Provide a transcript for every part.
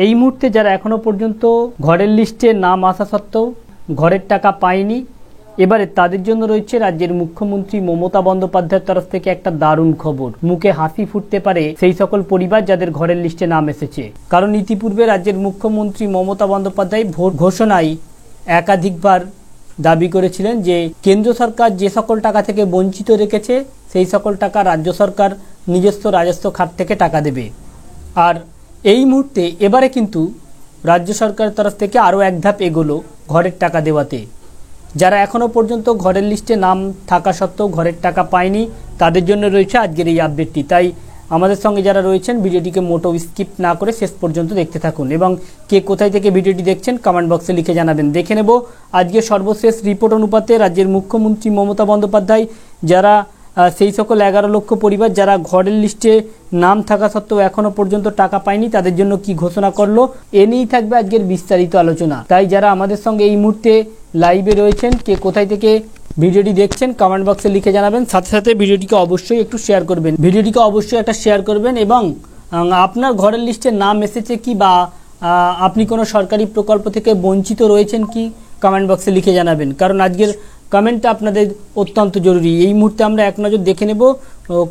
এই মুহূর্তে যারা এখনো পর্যন্ত ঘরের লিস্টে নাম আসা সত্ত্বেও ঘরের টাকা পায়নি, এবারে তাদের জন্য রয়েছে রাজ্যের মুখ্যমন্ত্রী মমতা বন্দ্যোপাধ্যায়ের তরফ থেকে একটা দারুণ খবর। মুখে হাসি ফুটতে পারে সেই সকল পরিবার যাদের ঘরের লিস্টে নাম এসেছে। কারণ ইতিপূর্বে রাজ্যের মুখ্যমন্ত্রী মমতা বন্দ্যোপাধ্যায় ভোট ঘোষণায় একাধিকবার দাবি করেছিলেন যে কেন্দ্র সরকার যে সকল টাকা থেকে বঞ্চিত রেখেছে সেই সকল টাকা রাজ্য সরকার নিজস্ব রাজস্ব খাত থেকে টাকা দেবে। আর এই মুহূর্তে এবারে কিন্তু রাজ্য সরকারের তরফ থেকে আরও এক ধাপ এগোলো ঘরের টাকা দেওয়াতে। যারা এখনও পর্যন্ত ঘরের লিস্টে নাম থাকা সত্ত্বেও ঘরের টাকা পায়নি তাদের জন্য রয়েছে আজকের এই আপডেটটি। তাই আমাদের সঙ্গে যারা রয়েছেন ভিডিওটিকে মোটেও স্কিপ না করে শেষ পর্যন্ত দেখতে থাকুন এবং কে কোথায় থেকে ভিডিওটি দেখছেন কমেন্ট বক্সে লিখে জানাবেন। দেখে নেব আজকে সর্বশেষ রিপোর্ট অনুপাতে রাজ্যের মুখ্যমন্ত্রী মমতা বন্দ্যোপাধ্যায় যারা সেই সকল 11 লক্ষ পরিবার যারা ঘরের লিস্টে নাম থাকা সত্ত্বেও এখনো পর্যন্ত টাকা পায়নি তাদের জন্য কি ঘোষণা করলো এ নিয়েই থাকবে আজকের বিস্তারিত আলোচনা। তাই যারা আমাদের সঙ্গে এই মুহূর্তে লাইভে রয়েছেন কে কোথায় থেকে ভিডিওটি দেখছেন কমেন্ট বক্সে লিখে জানাবেন। সাথে সাথে ভিডিওটিকে অবশ্যই একটু শেয়ার করবেন, ভিডিওটিকে অবশ্যই একটা শেয়ার করবেন এবং আপনার ঘরের লিস্টে নাম এসেছে কি বা আপনি কোনো সরকারি প্রকল্প থেকে বঞ্চিত রয়েছেন কি কমেন্ট বক্সে লিখে জানাবেন। কারণ আজকের কমেন্টটা আপনাদের অত্যন্ত জরুরি। এই মুহূর্তে আমরা এক নজর দেখে নেব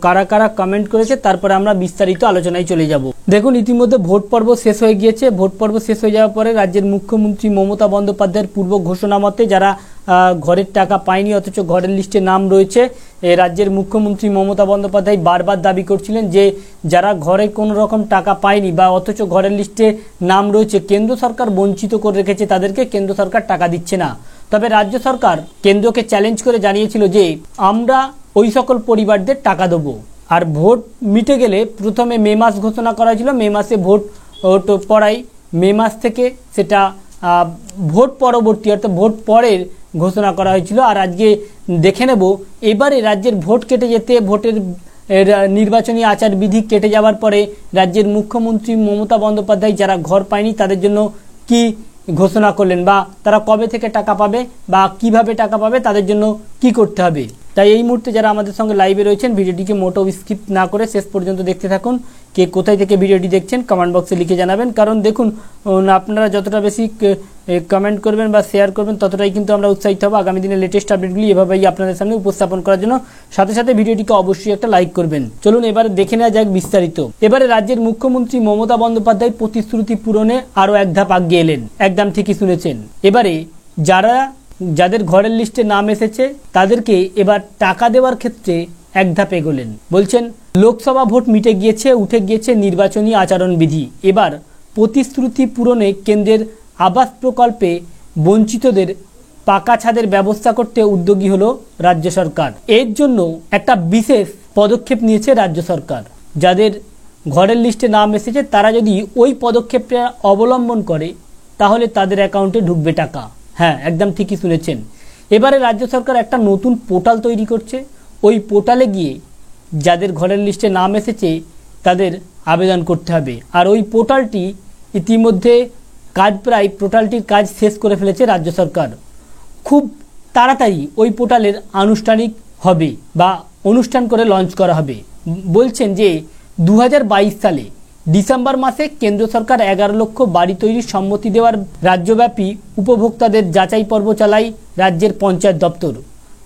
কারা কারা কমেন্ট করেছে, তারপরে আমরা বিস্তারিত আলোচনায় চলে যাব। দেখুন ইতিমধ্যে ভোট পর্ব শেষ হয়ে গিয়েছে। ভোট পর্ব শেষ হয়ে যাওয়ার পরে রাজ্যের মুখ্যমন্ত্রী মমতা বন্দ্যোপাধ্যায়ের পূর্ব ঘোষণা মতে যারা ঘরের টাকা পায়নি অথচ ঘরের লিস্টে নাম রয়েছে, রাজ্যের মুখ্যমন্ত্রী মমতা বন্দ্যোপাধ্যায় বারবার দাবি করছিলেন যে যারা ঘরে কোনো রকম টাকা পায়নি বা অথচ ঘরের লিস্টে নাম রয়েছে কেন্দ্র সরকার বঞ্চিত করে রেখেছে, তাদেরকে কেন্দ্র সরকার টাকা দিচ্ছে না। তবে রাজ্য সরকার কেন্দ্রকে চ্যালেঞ্জ করে জানিয়েছিল যে আমরা ওই সকল পরিবারদের টাকা দেবো। আর ভোট মিটে গেলে প্রথমে মে মাস ঘোষণা করা হয়েছিল, মে মাসে ভোট পড়াই মে মাস থেকে সেটা ভোট পরবর্তী অর্থাৎ ভোট পরের ঘোষণা করা হয়েছিল। আর আজকে দেখে নেব এবারে রাজ্যের ভোট কেটে যেতে ভোটের নির্বাচনী আচারবিধি কেটে যাওয়ার পরে রাজ্যের মুখ্যমন্ত্রী মমতা বন্দ্যোপাধ্যায় যারা ঘর পায়নি তাদের জন্য কি ঘোষণা করলেন বা তারা কবে থেকে টাকা পাবে বা কিভাবে টাকা পাবে তাদের জন্য কি করতে হবে। তাই এই মুহূর্তে যারা আমাদের সঙ্গে লাইভে রয়েছেন ভিডিওটিকে মোটেও স্কিপ না করে শেষ পর্যন্ত দেখতে থাকুন। কে কোথায় থেকে ভিডিওটি দেখছেন কমেন্ট বক্সে লিখে জানাবেন। কারণ দেখুন আপনারা যতটা বেশি কমেন্ট করবেন বা শেয়ার করবেন ততটাই কিন্তু আমরা উৎসাহিত হব আগামী দিনে লেটেস্ট আপডেটগুলি এভাবেই আপনাদের সামনে উপস্থাপন করার জন্য। সাথে সাথে ভিডিওটিকে অবশ্যই একটা লাইক করবেন। চলুন এবারে দেখে নেওয়া যাক বিস্তারিত। এবারে রাজ্যের মুখ্যমন্ত্রী মমতা বন্দ্যোপাধ্যায় প্রতিশ্রুতি পূরণে আরও এক ধাপ এগিয়ে এলেন। একদম ঠিকই শুনেছেন। এবারে যাদের ঘরের লিস্টে নাম এসেছে তাদেরকে এবার টাকা দেওয়ার ক্ষেত্রে এক ধাপ এগোলেন। বলছেন লোকসভা ভোট মিটে গিয়েছে, উঠে গিয়েছে নির্বাচনী আচরণবিধি। এবার প্রতিশ্রুতি পূরণে কেন্দ্রের আবাস প্রকল্পে বঞ্চিতদের পাকা ছাদের ব্যবস্থা করতে উদ্যোগী হলো রাজ্য সরকার। এর জন্য একটা বিশেষ পদক্ষেপ নিয়েছে রাজ্য সরকার। যাদের ঘরের লিস্টে নাম এসেছে তারা যদি ওই পদক্ষেপটা অবলম্বন করে তাহলে তাদের অ্যাকাউন্টে ঢুকবে টাকা। হ্যাঁ, একদম ঠিকই শুনেছেন। এবারে রাজ্য সরকার একটা নতুন পোর্টাল তৈরি করছে। ওই পোর্টালে গিয়ে যাদের ঘরের লিস্টে নাম এসেছে তাদের আবেদন করতে হবে। আর ওই পোর্টালটি ইতিমধ্যে পোর্টালটির কাজ শেষ করে ফেলেছে রাজ্য সরকার। খুব তাড়াতাড়ি ওই পোর্টালের আনুষ্ঠানিক হবে বা অনুষ্ঠান করে লঞ্চ করা হবে। বলছেন যে 2022 সালে ডিসেম্বর মাসে কেন্দ্র সরকার 11 লক্ষ বাড়ি তৈরির সম্মতি দেওয়ার রাজ্যব্যাপী উপভোক্তাদের যাচাই পর্ব চালায় রাজ্যের পঞ্চায়েত দপ্তর।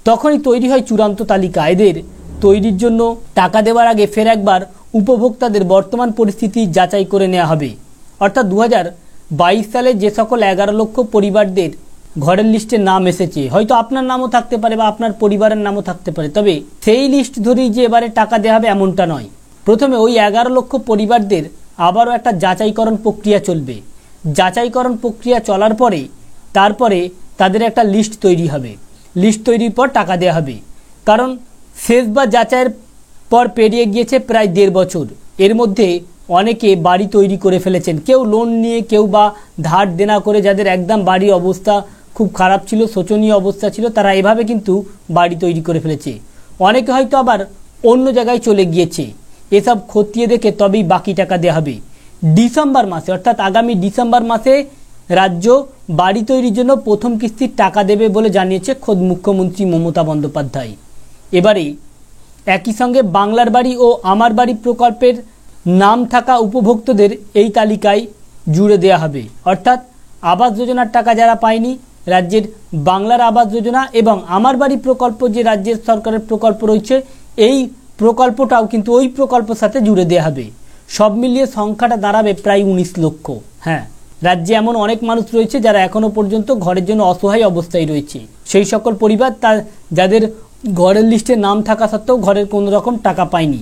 তখনই তৈরি হয় চূড়ান্ত তালিকা। এদের তৈরির জন্য টাকা দেওয়ার আগে ফের একবার উপভোক্তাদের বর্তমান পরিস্থিতি যাচাই করে নেওয়া হবে। অর্থাৎ 2022 সালে যে সকল 11 লক্ষ পরিবারদের ঘরের লিস্টে নাম এসেছে, হয়তো আপনার নামও থাকতে পারে বা আপনার পরিবারের নামও থাকতে পারে, তবে সেই লিস্ট ধরেই যে এবারে টাকা দেওয়া হবে এমনটা নয়। প্রথমে ওই 11 লক্ষ পরিবারদের আবারও একটা যাচাইকরণ প্রক্রিয়া চলবে। যাচাইকরণ প্রক্রিয়া চলার পরে তারপরে তাদের একটা লিস্ট তৈরি হবে। লিস্ট তৈরির পর টাকা দেওয়া হবে। কারণ শেষবার যাচাইয়ের পর পেরিয়ে গিয়েছে প্রায় 1.5 বছর। এর মধ্যে অনেকে বাড়ি তৈরি করে ফেলেছেন, কেউ লোন নিয়ে, কেউ বা ধার দেনা করে। যাদের একদম বাড়ির অবস্থা খুব খারাপ ছিল, শোচনীয় অবস্থা ছিল, তারা এভাবে কিন্তু বাড়ি তৈরি করে ফেলেছে। অনেকে হয়তো আবার অন্য জায়গায় চলে গিয়েছে। এসব খতিয়ে দেখে তবেই বাকি টাকা দেওয়া হবে। ডিসেম্বর মাসে অর্থাৎ আগামী ডিসেম্বর মাসে রাজ্য বাড়ি তৈরির জন্য প্রথম কিস্তির টাকা দেবে বলে জানিয়েছে খোদ মুখ্যমন্ত্রী মমতা বন্দ্যোপাধ্যায়। এবারে একই সঙ্গে বাংলার বাড়ি ও আমার বাড়ি প্রকল্পের নাম থাকা উপভোক্তাদের এই তালিকায় জুড়ে দেওয়া হবে। অর্থাৎ আবাস যোজনার টাকা যারা পায়নি, রাজ্যের বাংলার আবাস যোজনা এবং আমার বাড়ি প্রকল্প যে রাজ্যের সরকারের প্রকল্প রয়েছে, এই প্রকল্পটাও কিন্তু ওই প্রকল্পের সাথে জুড়ে দেওয়া হবে। সব মিলিয়ে সংখ্যাটা দাঁড়াবে প্রায় 19 লক্ষ। হ্যাঁ, রাজ্যে এমন অনেক মানুষ রয়েছে যারা এখনো পর্যন্ত ঘরের জন্য অসহায় অবস্থায় রয়েছে। সেই সকল পরিবার যাদের ঘরের লিস্টে নাম থাকা সত্ত্বেও ঘরের কোনো রকম টাকা পায়নি,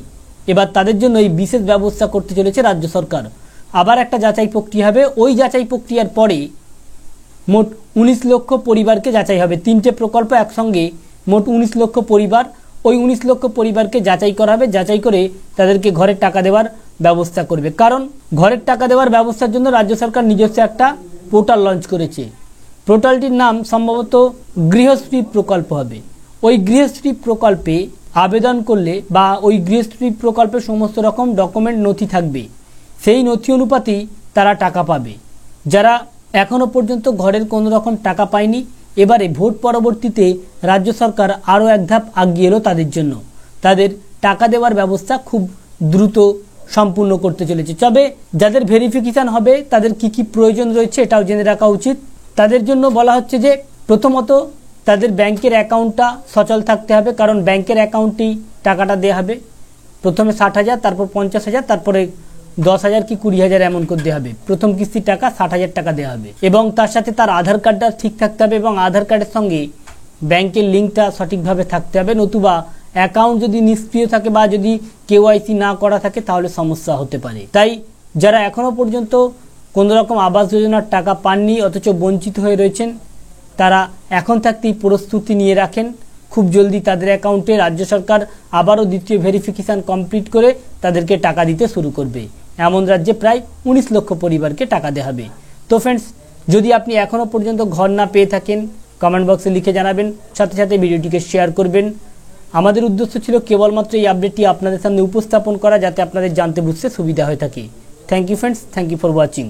এবার তাদের জন্য এই বিশেষ ব্যবস্থা করতে চলেছে রাজ্য সরকার। আবার একটা যাচাই প্রক্রিয়া হবে, ওই যাচাই প্রক্রিয়ার পরে মোট 19 লক্ষ পরিবারকে যাচাই হবে। 3টে প্রকল্প একসঙ্গে মোট 19 লক্ষ পরিবার, ওই 19 লক্ষ পরিবারকে যাচাই করা হবে। যাচাই করে তাদেরকে ঘরের টাকা দেওয়ার ব্যবস্থা করবে। কারণ ঘরের টাকা দেওয়ার ব্যবস্থার জন্য রাজ্য সরকার নিজস্ব একটা পোর্টাল লঞ্চ করেছে। পোর্টালটির নাম সম্ভবত গৃহশ্রী প্রকল্প হবে। ওই গৃহশ্রী প্রকল্পে আবেদন করলে বা ওই গৃহশ্রী প্রকল্পে সমস্ত রকম ডকুমেন্ট নথি থাকবে, সেই নথি অনুপাতেই তারা টাকা পাবে। যারা এখনো পর্যন্ত ঘরের কোনো রকম টাকা পায়নি, এবারে ভোট পরবর্তীতে রাজ্য সরকার আরও এক ধাপ এগিয়ে এলো তাদের জন্য। তাদের টাকা দেওয়ার ব্যবস্থা খুব দ্রুত সম্পূর্ণ করতে চলেছে। তবে যাদের ভেরিফিকেশন হবে তাদের কি কি প্রয়োজন রয়েছে এটাও জেনে রাখা উচিত। তাদের জন্য বলা হচ্ছে যে প্রথমত তাদের ব্যাংকের অ্যাকাউন্টটা সচল থাকতে হবে, কারণ ব্যাংকের অ্যাকাউন্টেই টাকাটা দেওয়া হবে। প্রথমে 60,000, তারপর 50,000, তারপরে 10,000 কি 20,000 এমন করে দেওয়া হবে। প্রথম কিস্তির টাকা 60,000 টাকা দেওয়া হবে এবং তার সাথে তার আধার কার্ডটা ঠিক থাকতে হবে এবং আধার কার্ডের সঙ্গে ব্যাংকের লিঙ্কটা সঠিকভাবে থাকতে হবে। নতুবা অ্যাকাউন্ট যদি নিষ্ক্রিয় থাকে বা যদি KYC না করা থাকে তাহলে সমস্যা হতে পারে। তাই যারা এখনো পর্যন্ত কোনো রকম আবাস যোজনার টাকা পাননি অথচ বঞ্চিত হয়ে রয়েছেন, তারা এখন থাকতেই প্রস্তুতি নিয়ে রাখেন। খুব জলদি তাদের অ্যাকাউন্টে রাজ্য সরকার আবারও দ্বিতীয় ভেরিফিকেশান কমপ্লিট করে তাদেরকে টাকা দিতে শুরু করবে। এমন রাজ্যে প্রায় 19 লক্ষ পরিবারকে টাকা দেওয়া হবে। তো ফ্রেন্ডস, যদি আপনি এখনও পর্যন্ত ঘর না পেয়ে থাকেন কমেন্ট বক্সে লিখে জানাবেন, সাথে সাথে ভিডিওটিকে শেয়ার করবেন। আমাদের উদ্দেশ্য ছিল কেবলমাত্র এই আপডেটটি আপনাদের সামনে উপস্থাপন করা, যাতে আপনাদের জানতে বুঝতে সুবিধা হয়ে থাকে। Thank you friends, thank you for watching.